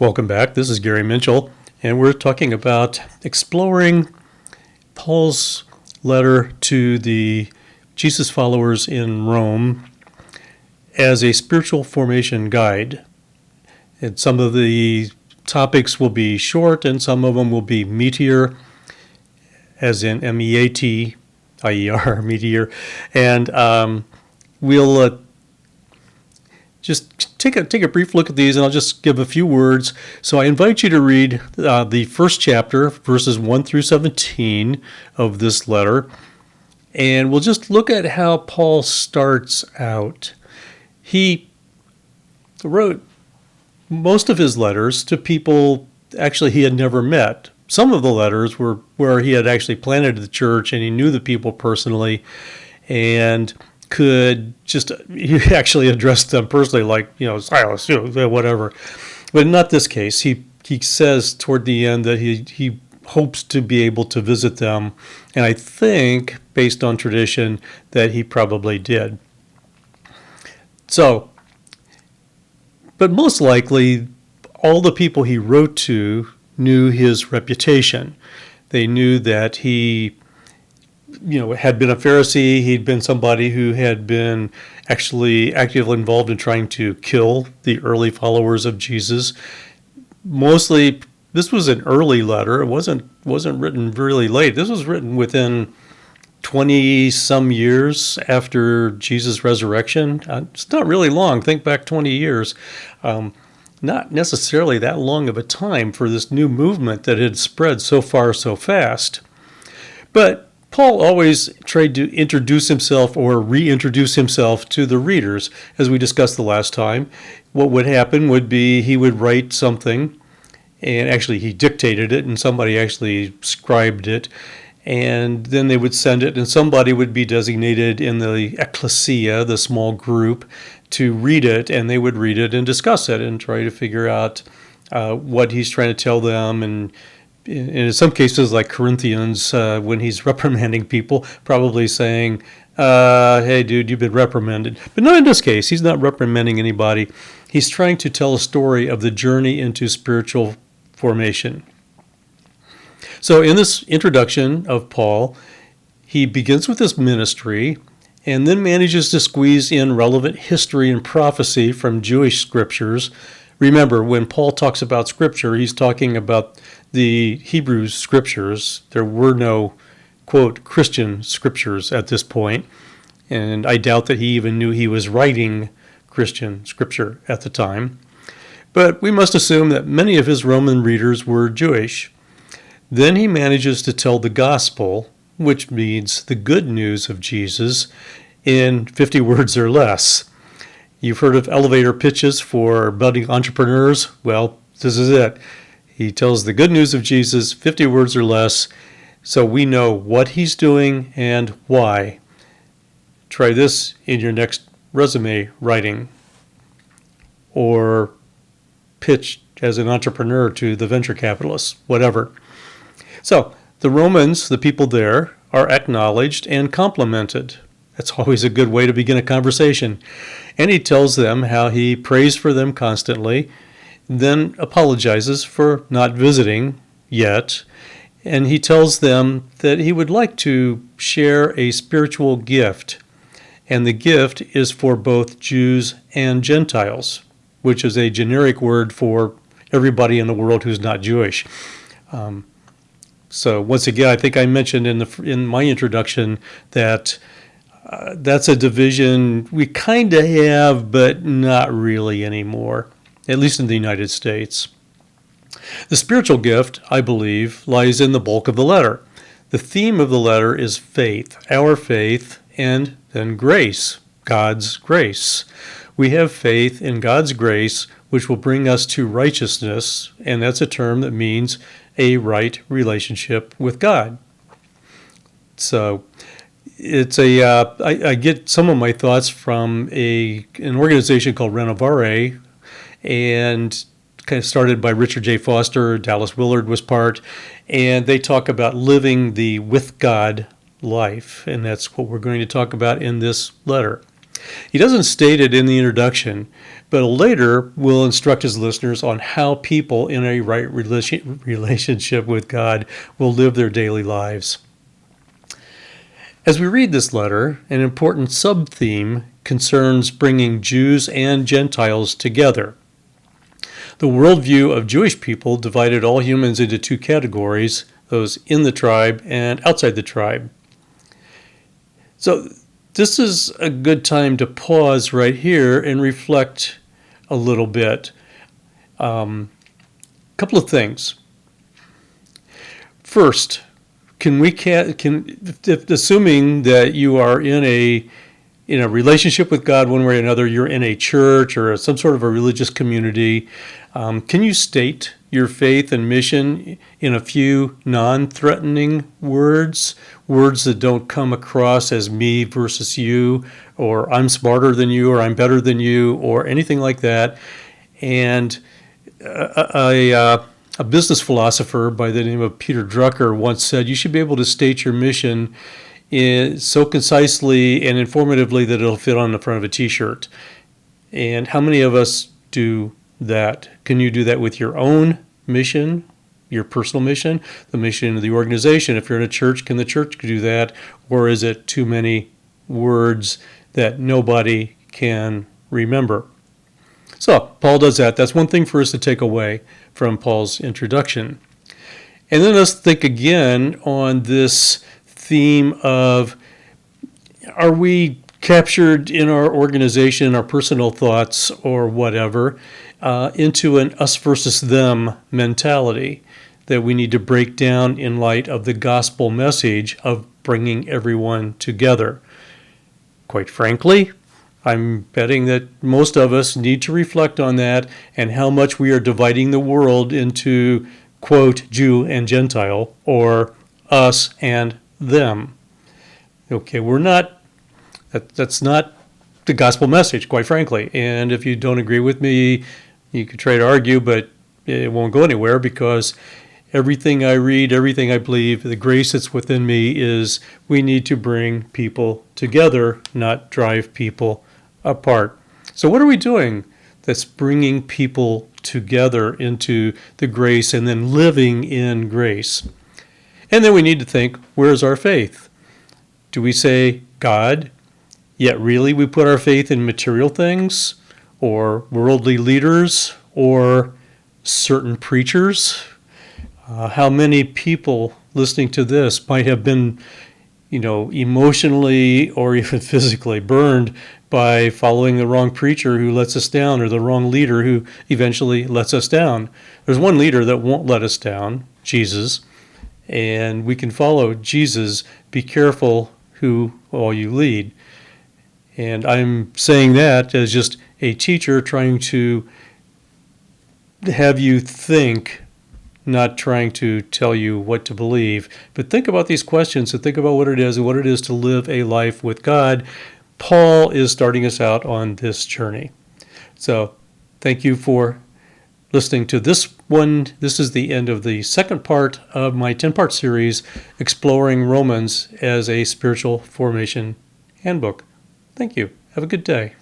Welcome back. This is Gary Minchell, and we're talking about exploring Paul's letter to the Jesus followers in Rome as a spiritual formation guide. And some of the topics will be short, and some of them will be meatier, as in M-E-A-T-I-E-R, meatier. And we'll just take a brief look at these, and I'll just give a few words. So I invite you to read the first chapter, verses 1 through 17 of this letter, and we'll just look at how Paul starts out. He wrote most of his letters to people actually he had never met. Some of the letters were where he had actually planted the church and he knew the people personally and could just, he actually addressed them personally, like, Silas, whatever. But not this case. He says toward the end that he hopes to be able to visit them. And I think, based on tradition, that he probably did. So, but most likely, all the people he wrote to knew his reputation. They knew that he had been a Pharisee. He'd been somebody who had been actually actively involved in trying to kill the early followers of Jesus. Mostly, this was an early letter. It wasn't written really late. This was written within 20-some years after Jesus' resurrection. It's not really long. Think back 20 years. Not necessarily that long of a time for this new movement that had spread so far so fast. But Paul always tried to introduce himself or reintroduce himself to the readers. As we discussed the last time, what would happen would be he would write something, and actually he dictated it, and somebody actually scribed it, and then they would send it, and somebody would be designated in the ecclesia, the small group, to read it, and they would read it and discuss it and try to figure out what he's trying to tell them. And in some cases, like Corinthians, when he's reprimanding people, probably saying, hey, dude, you've been reprimanded. But not in this case. He's not reprimanding anybody. He's trying to tell a story of the journey into spiritual formation. So in this introduction of Paul, he begins with his ministry and then manages to squeeze in relevant history and prophecy from Jewish scriptures. Remember, when Paul talks about scripture, he's talking about the Hebrew scriptures. There were no, quote, Christian scriptures at this point, and I doubt that he even knew he was writing Christian scripture at the time. But we must assume that many of his Roman readers were Jewish. Then he manages to tell the gospel, which means the good news of Jesus, in 50 words or less. You've heard of elevator pitches for budding entrepreneurs? Well, this is it. He tells the good news of Jesus, 50 words or less, so we know what he's doing and why. Try this in your next resume writing or pitch as an entrepreneur to the venture capitalists, whatever. So the Romans, the people there, are acknowledged and complimented. That's always a good way to begin a conversation. And he tells them how he prays for them constantly, then apologizes for not visiting yet, and he tells them that he would like to share a spiritual gift, and the gift is for both Jews and Gentiles, which is a generic word for everybody in the world who's not Jewish. So once again, I think I mentioned in my introduction that that's a division we kind of have, but not really anymore, at least in the United States. The spiritual gift, I believe, lies in the bulk of the letter. The theme of the letter is faith, our faith, and then grace, God's grace. We have faith in God's grace, which will bring us to righteousness, and that's a term that means a right relationship with God. So it's I get some of my thoughts from an organization called Renovare, and kind of started by Richard J. Foster. Dallas Willard was part, and they talk about living the with God life, and that's what we're going to talk about in this letter. He doesn't state it in the introduction, but later will instruct his listeners on how people in a right relationship with God will live their daily lives. As we read this letter, an important sub-theme concerns bringing Jews and Gentiles together. The worldview of Jewish people divided all humans into two categories, those in the tribe and outside the tribe. So this is a good time to pause right here and reflect a little bit. Couple of things. First, assuming that you are in a relationship with God one way or another, you're in a church or some sort of a religious community, can you state your faith and mission in a few non-threatening words that don't come across as me versus you, or I'm smarter than you, or I'm better than you, or anything like that? And a business philosopher by the name of Peter Drucker once said, you should be able to state your mission so concisely and informatively that it'll fit on the front of a t-shirt. And how many of us do that? Can you do that with your own mission, your personal mission, the mission of the organization? If you're in a church, can the church do that? Or is it too many words that nobody can remember? So Paul does that. That's one thing for us to take away from Paul's introduction. And then let's think again on this theme of, are we captured in our organization, our personal thoughts or whatever, into an us versus them mentality that we need to break down in light of the gospel message of bringing everyone together? Quite frankly, I'm betting that most of us need to reflect on that and how much we are dividing the world into, quote, Jew and Gentile, or us and them. Okay, that's not the gospel message, quite frankly. And if you don't agree with me, you could try to argue, but it won't go anywhere, because everything I read, everything I believe, the grace that's within me is we need to bring people together, not drive people apart. So what are we doing that's bringing people together into the grace and then living in grace? And then we need to think, where's our faith? Do we say God, yet really we put our faith in material things, or worldly leaders, or certain preachers? How many people listening to this might have been, emotionally or even physically burned by following the wrong preacher who lets us down, or the wrong leader who eventually lets us down? There's one leader that won't let us down, Jesus, and we can follow Jesus. Be careful who all you lead. And I'm saying that as just a teacher trying to have you think, not trying to tell you what to believe. But think about these questions and think about what it is and what it is to live a life with God. Paul is starting us out on this journey. So thank you for listening to this one. This is the end of the second part of my 10-part series, Exploring Romans as a Spiritual Formation Handbook. Thank you. Have a good day.